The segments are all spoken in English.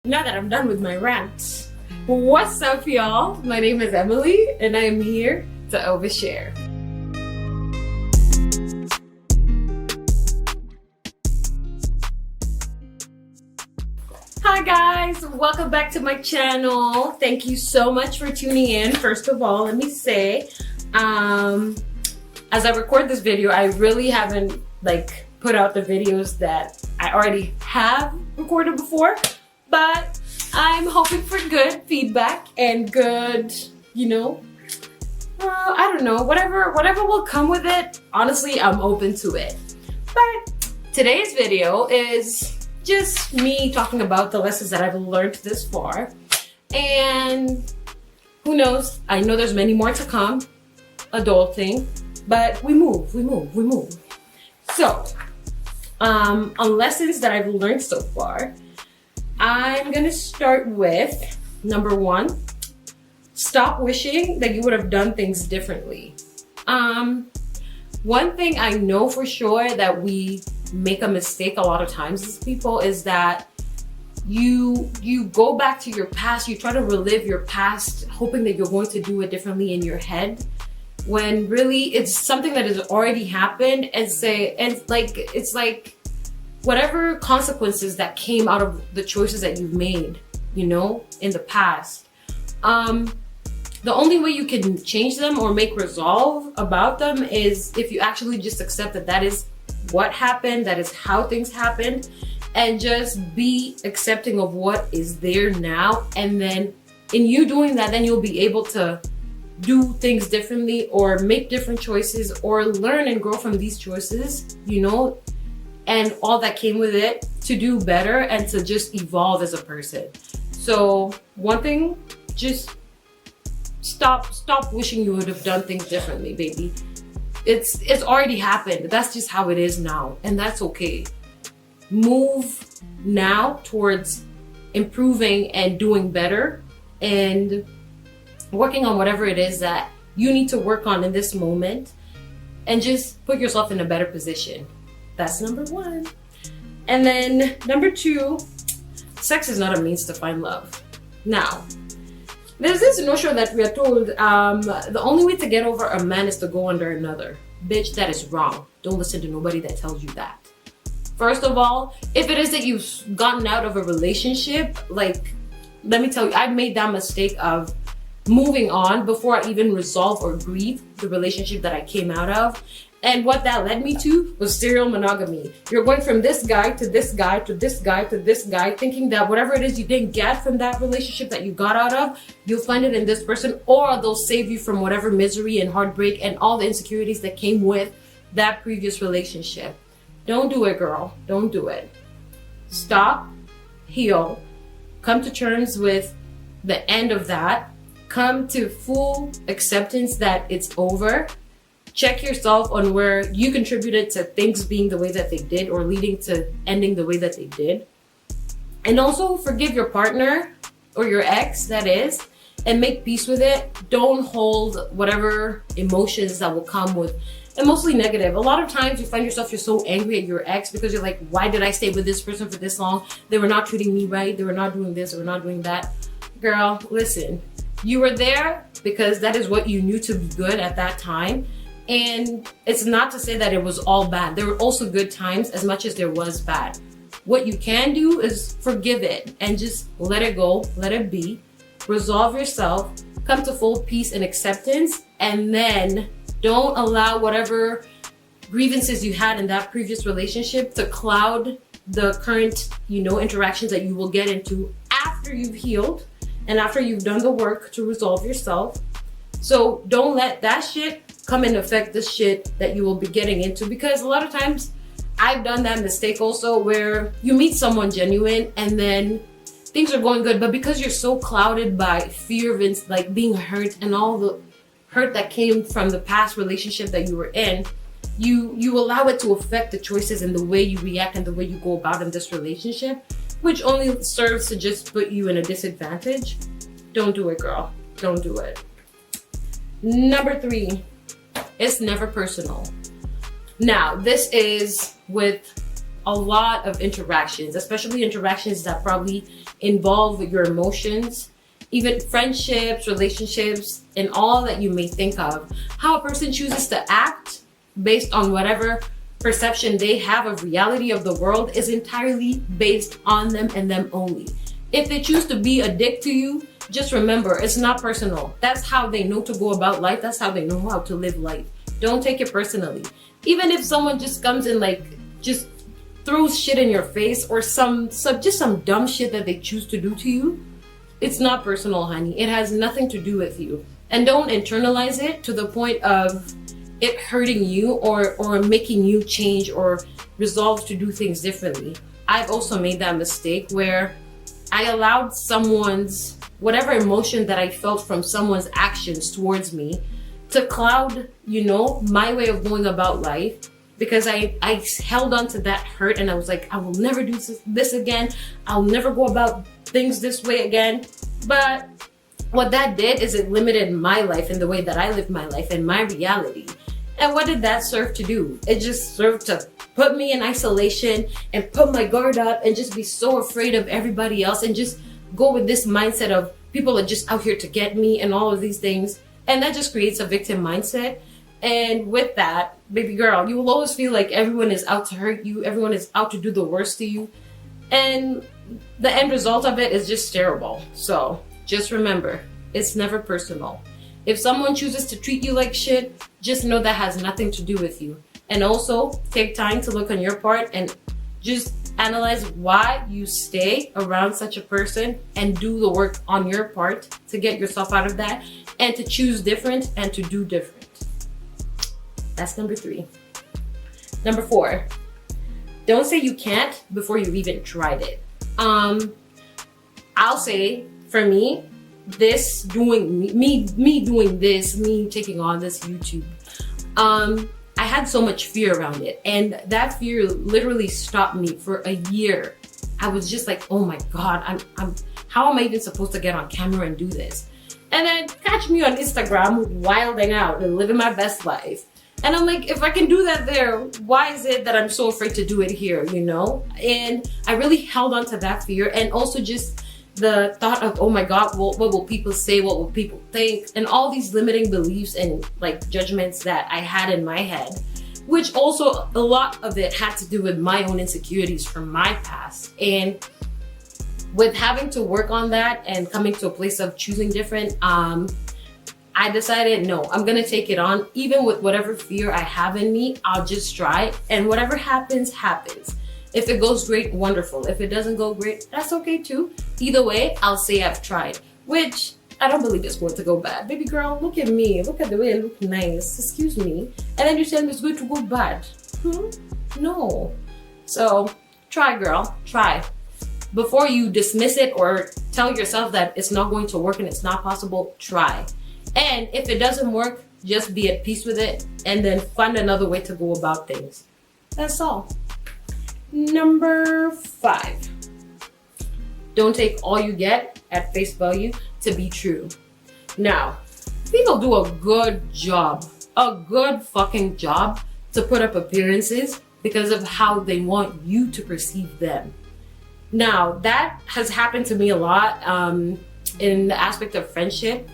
Now that I'm done with my rant, what's up, y'all? My name is Emily, and I am here to overshare. Hi guys, welcome back to my channel. Thank you so much for tuning in. First of all, let me say, as I record this video, I really haven't put out the videos that I already have recorded before, but I'm hoping for good feedback and good, I don't know, whatever will come with it. Honestly, I'm open to it. But today's video is just me talking about the lessons that I've learned this far. And who knows, I know there's many more to come, adulting, but we move. So, on lessons that I've learned so far, I'm gonna start with number 1, stop wishing that you would have done things differently. One thing I know for sure that we make a mistake a lot of times as people is that you go back to your past, you try to relive your past, hoping that you're going to do it differently in your head, when really it's something that has already happened, it's like whatever consequences that came out of the choices that you've made, in the past. The only way you can change them or make resolve about them is if you actually just accept that that is what happened, that is how things happened, and just be accepting of what is there now. And then in you doing that, then you'll be able to do things differently or make different choices or learn and grow from these choices, and all that came with it to do better and to just evolve as a person. So one thing, just stop wishing you would have done things differently, baby. It's already happened. That's just how it is now, and that's okay. Move now towards improving and doing better and working on whatever it is that you need to work on in this moment, and just put yourself in a better position. That's number 1. And then number 2, sex is not a means to find love. Now, there's this notion that we are told the only way to get over a man is to go under another. Bitch, that is wrong. Don't listen to nobody that tells you that. First of all, if it is that you've gotten out of a relationship, let me tell you, I've made that mistake of moving on before I even resolve or grieve the relationship that I came out of. And what that led me to was serial monogamy. You're going from this guy to this guy to this guy to this guy, thinking that whatever it is you didn't get from that relationship that you got out of, you'll find it in this person, or they'll save you from whatever misery and heartbreak and all the insecurities that came with that previous relationship. Don't do it, girl. Don't do it. Stop, heal, come to terms with the end of that, come to full acceptance that it's over. Check yourself on where you contributed to things being the way that they did or leading to ending the way that they did. And also forgive your partner or your ex, that is, and make peace with it. Don't hold whatever emotions that will come with, and mostly negative. A lot of times you find yourself, you're so angry at your ex because you're like, why did I stay with this person for this long? They were not treating me right. They were not doing this. They were not doing that. Girl, listen, you were there because that is what you knew to be good at that time. And it's not to say that it was all bad. There were also good times as much as there was bad. What you can do is forgive it and just let it go, let it be, resolve yourself, come to full peace and acceptance, and then don't allow whatever grievances you had in that previous relationship to cloud the current, interactions that you will get into after you've healed and after you've done the work to resolve yourself. So don't let that shit come and affect the shit that you will be getting into, because a lot of times I've done that mistake also, where you meet someone genuine and then things are going good, but because you're so clouded by fear of being hurt and all the hurt that came from the past relationship that you were in, you allow it to affect the choices and the way you react and the way you go about in this relationship, which only serves to just put you in a disadvantage. Don't do it, girl. Don't do it. Number 3, it's never personal. Now, this is with a lot of interactions, especially interactions that probably involve your emotions, even friendships, relationships, and all that you may think of. How a person chooses to act based on whatever perception they have of reality of the world is entirely based on them and them only. If they choose to be a dick to you, just remember, it's not personal. That's how they know to go about life. That's how they know how to live life. Don't take it personally. Even if someone just comes and like just throws shit in your face or some dumb shit that they choose to do to you, it's not personal, honey. It has nothing to do with you. And don't internalize it to the point of it hurting you or making you change or resolve to do things differently. I've also made that mistake where I allowed someone's, whatever emotion that I felt from someone's actions towards me to cloud, my way of going about life, because I held on to that hurt and I was like, I will never do this again. I'll never go about things this way again. But what that did is it limited my life and the way that I live my life and my reality. And what did that serve to do? It just served to put me in isolation and put my guard up and just be so afraid of everybody else and just go with this mindset of people are just out here to get me and all of these things. And that just creates a victim mindset. And with that, baby girl, you will always feel like everyone is out to hurt you. Everyone is out to do the worst to you. And the end result of it is just terrible. So just remember, it's never personal. If someone chooses to treat you like shit, just know that has nothing to do with you. And also take time to look on your part and just analyze why you stay around such a person and do the work on your part to get yourself out of that and to choose different and to do different. That's number 3. Number 4, don't say you can't before you've even tried it. I'll say for me, this doing me taking on this YouTube, I had so much fear around it, and that fear literally stopped me for a year. I was just like, oh my god, how am I even supposed to get on camera and do this? And then catch me on Instagram wilding out and living my best life. And I'm like, if I can do that there, why is it that I'm so afraid to do it here, And I really held on to that fear, and also just the thought of, oh my god, what will people say, what will people think, and all these limiting beliefs and like judgments that I had in my head, which also a lot of it had to do with my own insecurities from my past. And with having to work on that and coming to a place of choosing different, I decided, no, I'm gonna take it on. Even with whatever fear I have in me, I'll just try, and whatever happens, happens. If it goes great, wonderful. If it doesn't go great, that's okay too. Either way, I'll say I've tried, which I don't believe it's going to go bad. Baby girl, look at me. Look at the way I look nice. Excuse me. And then you tell me it's going to go bad. No. So try, girl, try. Before you dismiss it or tell yourself that it's not going to work and it's not possible, try. And if it doesn't work, just be at peace with it and then find another way to go about things. That's all. Number 5. Don't take all you get at face value to be true. Now, people do a good fucking job to put up appearances because of how they want you to perceive them. Now, that has happened to me a lot in the aspect of friendship,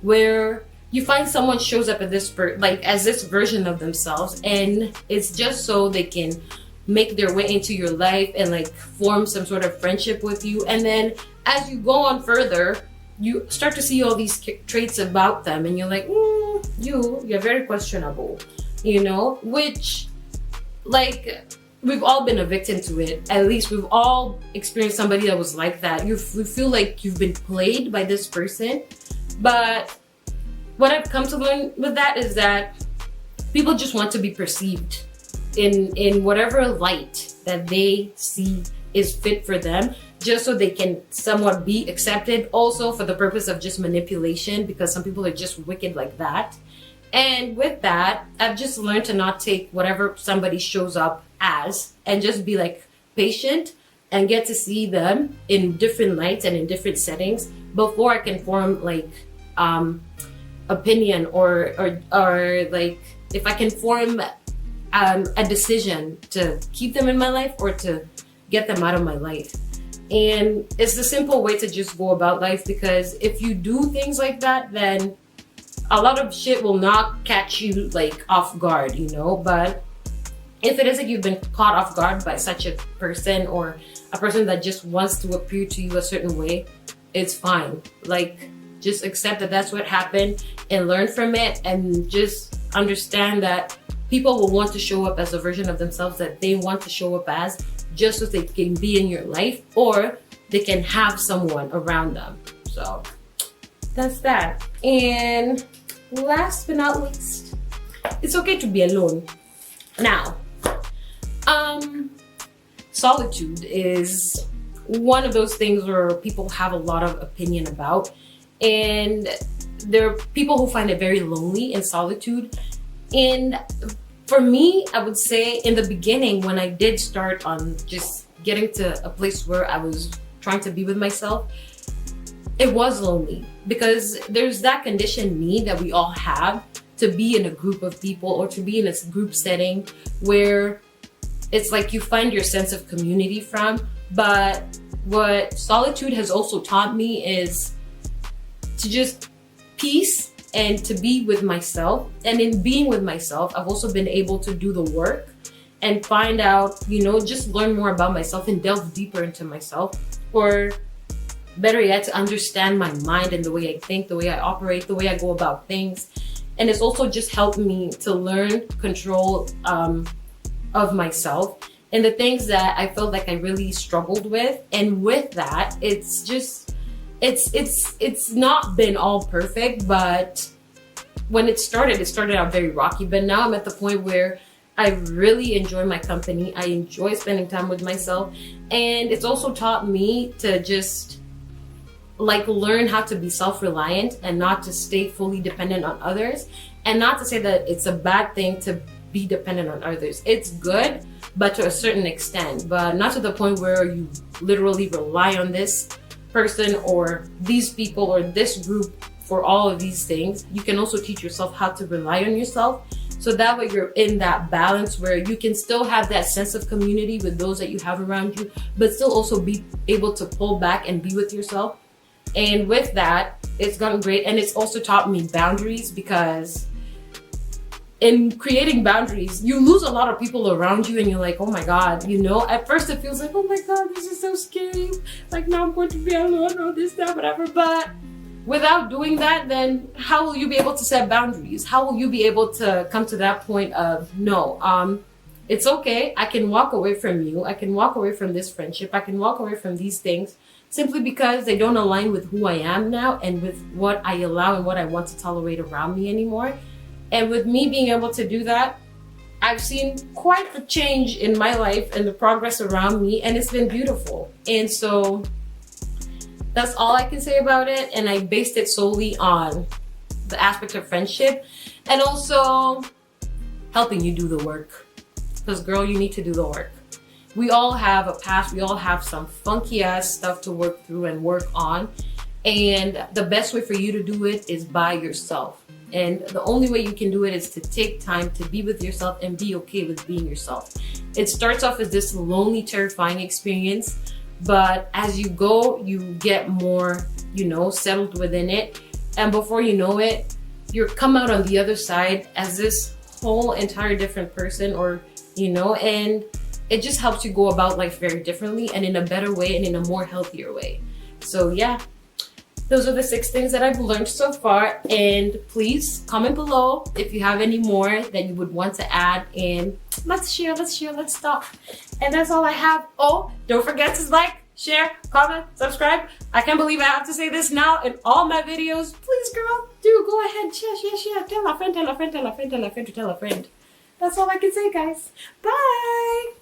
where you find someone shows up at this as this version of themselves, and it's just so they can make their way into your life and like form some sort of friendship with you. And then as you go on further, you start to see all these traits about them, and you're like, you're very questionable, which, like, we've all been a victim to it. At least we've all experienced somebody that was like that. You feel like you've been played by this person. But what I've come to learn with that is that people just want to be perceived in whatever light that they see is fit for them, just so they can somewhat be accepted, also for the purpose of just manipulation, because some people are just wicked like that. And with that, I've just learned to not take whatever somebody shows up as and just be like patient and get to see them in different lights and in different settings before I can form like opinion or like if I can form a decision to keep them in my life or to get them out of my life. And it's the simple way to just go about life, because if you do things like that, then a lot of shit will not catch you like off guard, you know. But if it is like you've been caught off guard by such a person, or a person that just wants to appear to you a certain way, it's fine. Like, just accept that that's what happened and learn from it, and just understand that people will want to show up as a version of themselves that they want to show up as, just so they can be in your life, or they can have someone around them. So that's that. And last but not least, it's okay to be alone. Now, solitude is one of those things where people have a lot of opinion about, and there are people who find it very lonely in solitude. And for me, I would say in the beginning, when I did start on just getting to a place where I was trying to be with myself, it was lonely, because there's that conditioned need that we all have to be in a group of people, or to be in a group setting where it's like you find your sense of community from. But what solitude has also taught me is to just peace and to be with myself. And in being with myself, I've also been able to do the work and find out, you know, just learn more about myself and delve deeper into myself. Or better yet, to understand my mind and the way I think, the way I operate, the way I go about things. And it's also just helped me to learn control of myself and the things that I felt like I really struggled with. And with that, it's just, it's not been all perfect, but when it started out very rocky. But now I'm at the point where I really enjoy my company. I enjoy spending time with myself. And it's also taught me to just like learn how to be self-reliant and not to stay fully dependent on others. And not to say that it's a bad thing to be dependent on others. It's good, but to a certain extent, but not to the point where you literally rely on this person or these people or this group for all of these things. You can also teach yourself how to rely on yourself, so that way you're in that balance where you can still have that sense of community with those that you have around you, but still also be able to pull back and be with yourself. And with that, it's gotten great. And it's also taught me boundaries, because in creating boundaries, you lose a lot of people around you, and you're like, oh my God, you know, at first it feels like, oh my God, this is so scary. Like, now I'm going to be alone, or this, that, whatever. But without doing that, then how will you be able to set boundaries? How will you be able to come to that point of, no, it's okay. I can walk away from you. I can walk away from this friendship. I can walk away from these things simply because they don't align with who I am now and with what I allow and what I want to tolerate around me anymore. And with me being able to do that, I've seen quite a change in my life and the progress around me, and it's been beautiful. And so that's all I can say about it. And I based it solely on the aspect of friendship and also helping you do the work. Because girl, you need to do the work. We all have a past. We all have some funky ass stuff to work through and work on. And the best way for you to do it is by yourself. And the only way you can do it is to take time to be with yourself and be okay with being yourself. It starts off as this lonely, terrifying experience, but as you go, you get more, you know, settled within it. And before you know it, you're come out on the other side as this whole entire different person, or, you know, and it just helps you go about life very differently and in a better way and in a more healthier way. So yeah. Those are the 6 things that I've learned so far, and please comment below if you have any more that you would want to add, and let's share, let's talk. And that's all I have. Oh, don't forget to like, share, comment, subscribe. I can't believe I have to say this now in all my videos. Please, girl, do go ahead, share. Tell a friend, tell a friend, tell a friend, tell a friend to tell a friend. That's all I can say, guys. Bye.